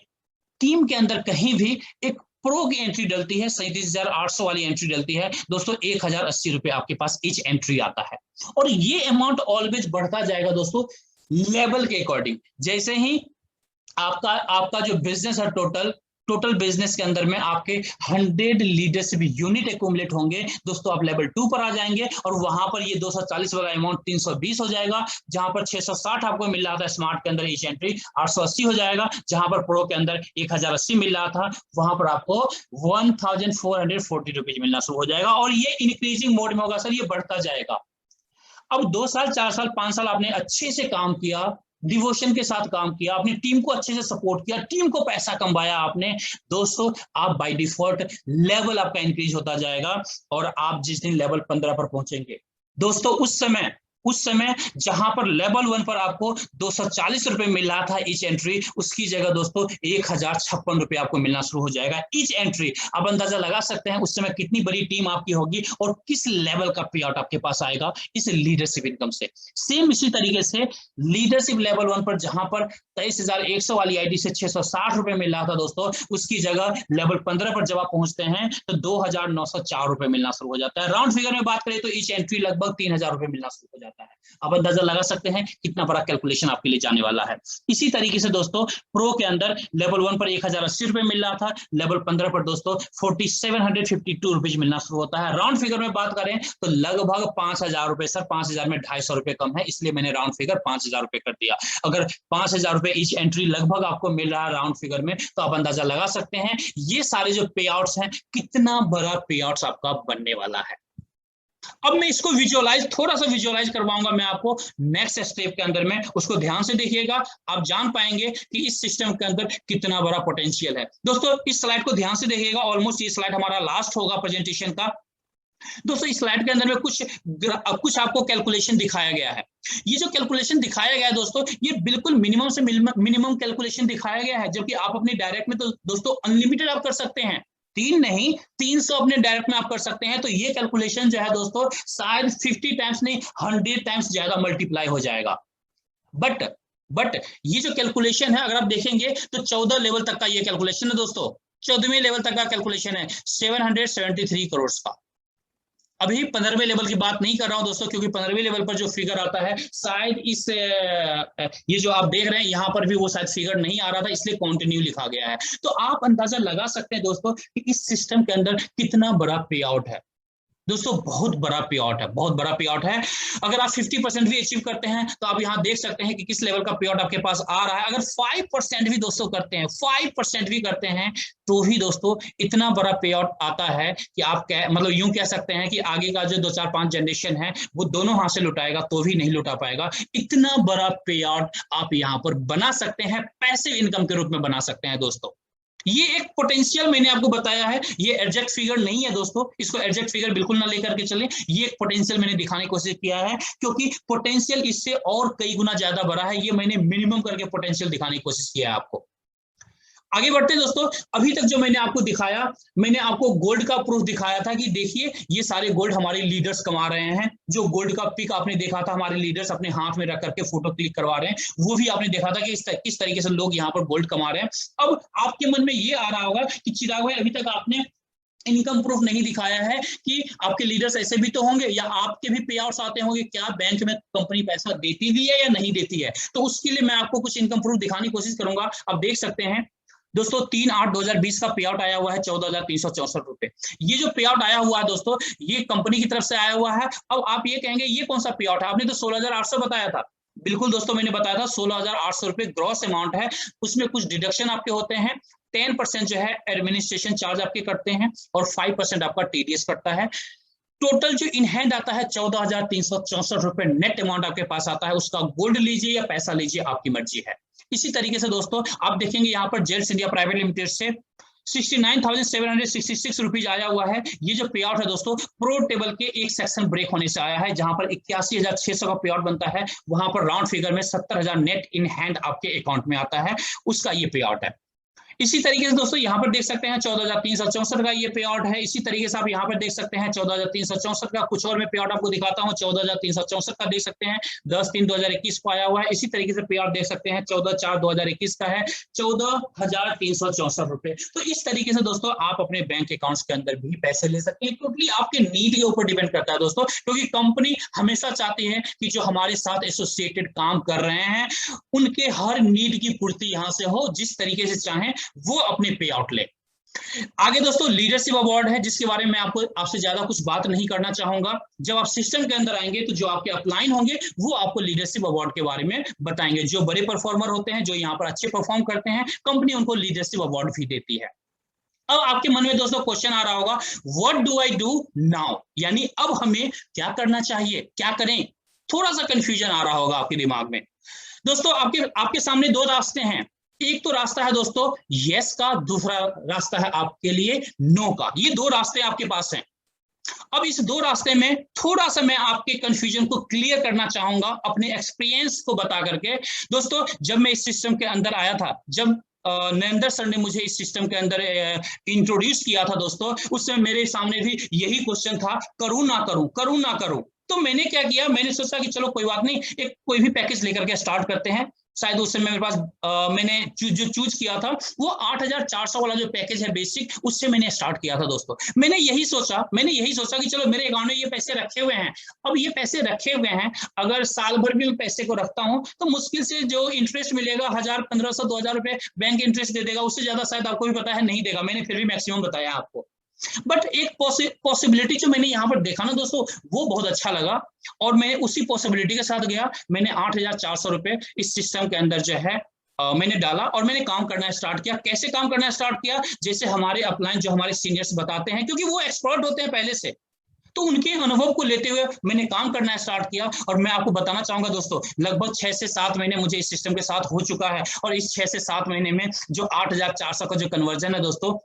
टीम के अंदर कहीं भी एक प्रो की एंट्री डलती है, 37,800 वाली एंट्री डलती है दोस्तों, 1,080 रुपए आपके पास ईच एंट्री आता है। और ये अमाउंट ऑलवेज बढ़ता जाएगा दोस्तों लेवल के अकॉर्डिंग। जैसे ही आपका जो बिजनेस है, टोटल बिजनेस के अंदर में आपके 100 लीडरशिप यूनिट एक्यूमुलेट होंगे दोस्तों, आप लेवल 2 पर आ जाएंगे, और वहां पर ये 240 वाला अमाउंट 320 हो जाएगा। जहां पर 660 आपको मिल रहा था स्मार्ट के अंदर ईच एंट्री, 880 हो जाएगा। जहां पर प्रो के अंदर 1080 मिल रहा था, वहां पर आपको 1440 रुपीज मिलना शुरू हो जाएगा। और ये इंक्रीजिंग मोड में होगा सर, ये बढ़ता जाएगा। अब 2 साल, 4 साल, 5 साल आपने अच्छे से काम किया, डिवोशन के साथ काम किया, अपनी टीम को अच्छे से सपोर्ट किया, टीम को पैसा कमाया आपने दोस्तों, आप बाय डिफॉल्ट लेवल आपका इंक्रीज होता जाएगा। और आप जिस दिन लेवल 15 पर पहुंचेंगे दोस्तों, उस समय जहां पर लेवल 1 पर आपको 240 रुपए मिल रहा था ईच एंट्री, उसकी जगह दोस्तों 1056 रुपए आपको मिलना शुरू हो जाएगा ईच एंट्री। अब अंदाजा लगा सकते हैं उस समय कितनी बड़ी टीम आपकी होगी और किस लेवल का पे आउट आपके पास आएगा इस लीडरशिप इनकम से। सेम इसी तरीके से लीडरशिप लेवल 1 पर जहां पर 23,100 वाली आईडी से 660 रुपए मिल रहा था दोस्तों, उसकी जगह लेवल 15 पर जब आप पहुंचते हैं तो 2,904 रुपए मिलना शुरू हो जाता है। राउंड फिगर में बात करें तो ईच एंट्री लगभग 3,000 रुपए मिलना शुरू हो जाता है। अब अंदाजा लगा सकते हैं कितना बड़ा कैलकुलेशन आपके लिए जाने वाला है। इसी तरीके से दोस्तों प्रो के अंदर लेवल 1 पर 1,080 रुपए मिल रहा था, लेवल 15 पर दोस्तों 4,752 रुपीज मिलना शुरू होता है। राउंड फिगर में बात करें तो लगभग 5,000 रुपए, सर 5,000 में 250 रुपए कम है, इसलिए मैंने राउंड फिगर 5,000 रुपए कर दिया। अगर 5,000 रुपए ईच एंट्री लगभग आपको मिल रहा है राउंड फिगर में, तो आप अंदाजा लगा सकते हैं ये सारे जो पे आउट्स हैं कितना बड़ा पे आउट्स आपका बनने वाला है। अब मैं इसको थोड़ा सा विजुअलाइज करवाऊंगा मैं आपको नेक्स्ट स्टेप के अंदर में, उसको ध्यान से देखिएगा, आप जान पाएंगे कि इस सिस्टम के अंदर कितना बड़ा पोटेंशियल है। दोस्तों इस स्लाइड को ध्यान से देखिएगा, ऑलमोस्ट ये स्लाइड हमारा लास्ट होगा प्रेजेंटेशन का। दोस्तों इस स्लाइड के अंदर में कुछ आपको कैलकुलेशन दिखाया गया है। ये जो कैलकुलेशन दिखाया गया है दोस्तों, ये बिल्कुल मिनिमम से मिनिमम कैलकुलेशन दिखाया गया है, जबकि आप अपनी डायरेक्ट में तो दोस्तों अनलिमिटेड आप कर सकते हैं। 3 नहीं 300 अपने डायरेक्ट में आप कर सकते हैं। तो ये कैलकुलेशन जो है दोस्तों शायद 50 टाइम्स नहीं 100 टाइम्स ज्यादा मल्टीप्लाई हो जाएगा। बट ये जो कैलकुलेशन है अगर आप देखेंगे तो 14 लेवल तक का ये कैलकुलेशन है दोस्तों, 14वें लेवल तक का कैलकुलेशन है 773 करोड़ का। अभी 15वें लेवल की बात नहीं कर रहा हूं दोस्तों, क्योंकि 15वें लेवल पर जो फिगर आता है शायद इस ये जो आप देख रहे हैं यहाँ पर भी वो शायद फिगर नहीं आ रहा था, इसलिए कंटिन्यू लिखा गया है। तो आप अंदाजा लगा सकते हैं दोस्तों कि इस सिस्टम के अंदर कितना बड़ा पे आउट है दोस्तों, बहुत बड़ा पे आउट है, बहुत बड़ा पे आउट है। अगर आप 50% भी अचीव करते हैं तो आप यहाँ देख सकते हैं कि किस लेवल का पे आउट आपके पास आ रहा है। अगर 5% भी दोस्तों करते हैं, 5% भी करते हैं तो ही दोस्तों इतना बड़ा पे आउट आता है कि आप मतलब यूं कह सकते हैं कि आगे का जो 2 4 5 जनरेशन है वो दोनों हाथ से लुटाएगा तो भी नहीं लुटा पाएगा। इतना बड़ा पे आउट आप यहाँ पर बना सकते हैं, पैसिव इनकम के रूप में बना सकते हैं दोस्तों। ये एक पोटेंशियल मैंने आपको बताया है, ये एग्जैक्ट फिगर नहीं है दोस्तों, इसको एग्जैक्ट फिगर बिल्कुल ना लेकर के चलें। ये एक पोटेंशियल मैंने दिखाने की कोशिश किया है, क्योंकि पोटेंशियल इससे और कई गुना ज्यादा बड़ा है। ये मैंने मिनिमम करके पोटेंशियल दिखाने की कोशिश किया है आपको। आगे बढ़ते हैं दोस्तों। अभी तक जो मैंने आपको दिखाया, मैंने आपको गोल्ड का प्रूफ दिखाया था कि देखिए ये सारे गोल्ड हमारे लीडर्स कमा रहे हैं। जो गोल्ड का पिक आपने देखा था हमारे लीडर्स अपने हाथ में रख करके फोटो क्लिक करवा रहे हैं, वो भी आपने देखा था कि किस तरीके से लोग यहाँ पर गोल्ड कमा रहे हैं। अब आपके मन में ये आ रहा होगा कि चिराग भाई अभी तक आपने इनकम प्रूफ नहीं दिखाया है कि आपके लीडर्स ऐसे भी तो होंगे या आपके भी पे आउट्स आते होंगे, क्या बैंक में कंपनी पैसा देती भी है या नहीं देती है। तो उसके लिए मैं आपको कुछ इनकम प्रूफ दिखाने की कोशिश करूंगा। आप देख सकते हैं दोस्तों 3/8/2020 का पे आउट आया हुआ है 14,364 रुपए। ये जो पे आउट आया हुआ है दोस्तों ये कंपनी की तरफ से आया हुआ है। अब आप ये कहेंगे ये कौन सा पे आउट है, आपने तो 16,800 बताया था। बिल्कुल दोस्तों मैंने बताया था 16,800 रुपए ग्रॉस अमाउंट है, उसमें कुछ डिडक्शन आपके होते हैं। 10% जो है एडमिनिस्ट्रेशन चार्ज आपके कटते हैं और 5% आपका टीडीएस कटता है। टोटल जो इन हैंड आता है 14,364 रुपए नेट अमाउंट आपके पास आता है। उसका गोल्ड लीजिए या पैसा लीजिए आपकी मर्जी है। इसी तरीके से दोस्तों आप देखेंगे यहाँ पर जेल्स इंडिया प्राइवेट लिमिटेड से 69,766 रुपीज आया हुआ है। ये जो पे आउट है दोस्तों प्रो टेबल के एक सेक्शन ब्रेक होने से आया है, जहां पर 81,600 का पे आउट बनता है। वहां पर राउंड फिगर में 70,000 नेट इन हैंड आपके अकाउंट में आता है, उसका ये पे आउट है। इसी तरीके से दोस्तों यहाँ पर देख सकते हैं 14,364 का ये पे आउट है। इसी तरीके से आप यहाँ पर देख सकते हैं 14,364 का। कुछ और मैं पे आउट आपको दिखाता हूँ। 14,364 का देख सकते हैं 10/3/2021 को आया हुआ है। इसी तरीके से पे आउट देख सकते हैं 14/4/2021 का है 14,364 रुपए। तो इस तरीके से दोस्तों आप अपने बैंक अकाउंट्स के अंदर भी पैसे ले सकते हैं। टोटली आपके नीड के ऊपर डिपेंड करता है दोस्तों, क्योंकि कंपनी हमेशा चाहती है कि जो हमारे साथ एसोसिएटेड काम कर रहे हैं उनके हर नीड की पूर्ति यहाँ से हो, जिस तरीके से चाहें वो अपने पे आउट ले। आगे दोस्तों लीडरशिप अवार्ड है, जिसके बारे में आपसे ज्यादा कुछ बात नहीं करना चाहूंगा। जब आप सिस्टम के अंदर आएंगे तो जो आपके अपलाइन होंगे वो आपको लीडरशिप अवार्ड के बारे में बताएंगे। जो बड़े परफॉर्मर होते हैं, जो यहाँ पर अच्छे परफॉर्म करते हैं, कंपनी उनको लीडरशिप अवार्ड भी देती है। अब आपके मन में दोस्तों क्वेश्चन आ रहा होगा what do I do now, यानी अब हमें क्या करना चाहिए, क्या करें। थोड़ा सा कंफ्यूजन आ रहा होगा आपके दिमाग में। दोस्तों आपके सामने दो रास्ते हैं। एक तो रास्ता है दोस्तों यस का, दूसरा रास्ता है आपके लिए नो का। ये दो रास्ते आपके पास हैं। अब इस दो रास्ते में थोड़ा सा मैं आपके कंफ्यूजन को क्लियर करना चाहूंगा अपने एक्सपीरियंस को बता करके। दोस्तों जब मैं इस सिस्टम के अंदर आया था, जब नरेंद्र सर ने मुझे इस सिस्टम के अंदर इंट्रोड्यूस किया था दोस्तों, उस समय मेरे सामने भी यही क्वेश्चन था, करूं ना करूं, करूं ना करूं। तो मैंने क्या किया, मैंने सोचा कि चलो कोई बात नहीं, एक कोई भी पैकेज लेकर के स्टार्ट करते हैं। शायद उस समय मेरे पास मैंने जो चूज किया था वो 8,400 वाला जो पैकेज है बेसिक, उससे मैंने स्टार्ट किया था दोस्तों। मैंने यही सोचा कि चलो मेरे अकाउंट में ये पैसे रखे हुए हैं, अब ये पैसे रखे हुए हैं, अगर साल भर भी मैं पैसे को रखता हूं तो मुश्किल से जो इंटरेस्ट मिलेगा 1,000, 1,500, 2,000 रुपए बैंक इंटरेस्ट दे देगा, उससे ज्यादा शायद आपको भी पता है नहीं देगा। मैंने फिर भी मैक्सिमम बताया आपको। बट एक पॉसिबिलिटी जो मैंने यहाँ पर देखा ना दोस्तों, वो बहुत अच्छा लगा और मैं उसी पॉसिबिलिटी के साथ गया। मैंने 8,400 रुपए इस सिस्टम के अंदर जो है मैंने डाला और मैंने काम करना स्टार्ट किया। कैसे काम करना स्टार्ट किया, जैसे हमारे अपलाइन जो हमारे सीनियर्स बताते हैं, क्योंकि वो एक्सपर्ट होते हैं पहले से, तो उनके अनुभव को लेते हुए मैंने काम करना स्टार्ट किया। और मैं आपको बताना चाहूंगा दोस्तों, लगभग 6 से 7 महीने मुझे इस सिस्टम के साथ हो चुका है। और इस 6 से 7 महीने में जो 8,400 का जो कन्वर्जन है दोस्तों,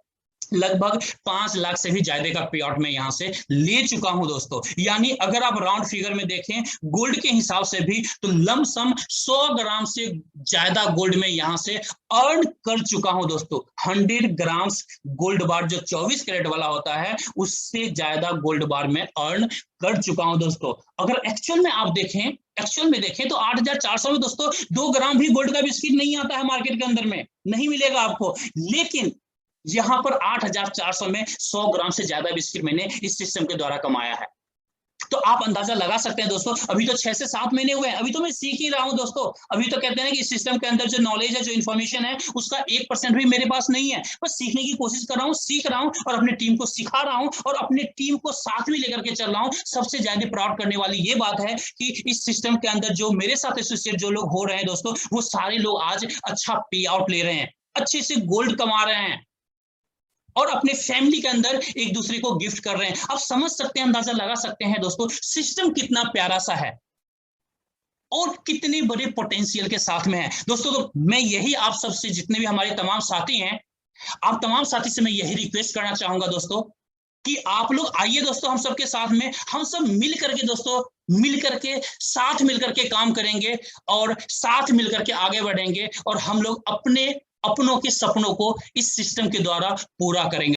लगभग 5 लाख से भी ज्यादा का पे आउट मैं यहां से ले चुका हूं दोस्तों। यानी अगर आप राउंड फिगर में देखें गोल्ड के हिसाब से भी तो लमसम 100 ग्राम से ज्यादा गोल्ड में यहां से अर्न कर चुका हूं दोस्तों। 100 ग्राम्स गोल्ड बार जो 24 कैरेट वाला होता है उससे ज्यादा गोल्ड बार में अर्न कर चुका हूं दोस्तों। अगर एक्चुअल में आप देखें तो 8,400 में दोस्तों 2 ग्राम भी गोल्ड का बिस्किट नहीं आता है मार्केट के अंदर में, नहीं मिलेगा आपको। लेकिन यहां पर 8,400 में 100 ग्राम से ज्यादा बिस्किट मैंने इस सिस्टम के द्वारा कमाया है। तो आप अंदाजा लगा सकते हैं दोस्तों, अभी तो 6 से 7 महीने हुए हैं, अभी तो मैं सीख ही रहा हूं दोस्तों। अभी तो कहते हैं कि इस सिस्टम के अंदर जो नॉलेज है, जो इन्फॉर्मेशन है, उसका 1% भी मेरे पास नहीं है। बस सीखने की कोशिश कर रहा हूं, सीख रहा हूं और अपनी टीम को सिखा रहा हूं और अपनी टीम को साथ में लेकर के चल रहा हूं। सबसे ज्यादा प्राउड करने वाली ये बात है कि इस सिस्टम के अंदर जो मेरे साथ एसोसिएट जो लोग हो रहे हैं दोस्तों, वो सारे लोग आज अच्छा पे आउट ले रहे हैं, अच्छे से गोल्ड कमा रहे हैं और अपने फैमिली के अंदर एक दूसरे को गिफ्ट कर रहे हैं। आप समझ सकते हैं, अंदाजा लगा सकते हैं दोस्तों, सिस्टम कितना प्यारा सा है और कितने बड़े पोटेंशियल के साथ में है दोस्तों। तो मैं यही आप सबसे, जितने भी हमारे तमाम साथी हैं, आप तमाम साथी से मैं यही रिक्वेस्ट करना चाहूंगा दोस्तों कि आप लोग आइए दोस्तों, हम सबके साथ में, हम सब मिल करके दोस्तों, मिल करके साथ मिल करके काम करेंगे और साथ मिल करके आगे बढ़ेंगे और हम लोग अपने अपनों के सपनों को इस सिस्टम के द्वारा पूरा करेंगे।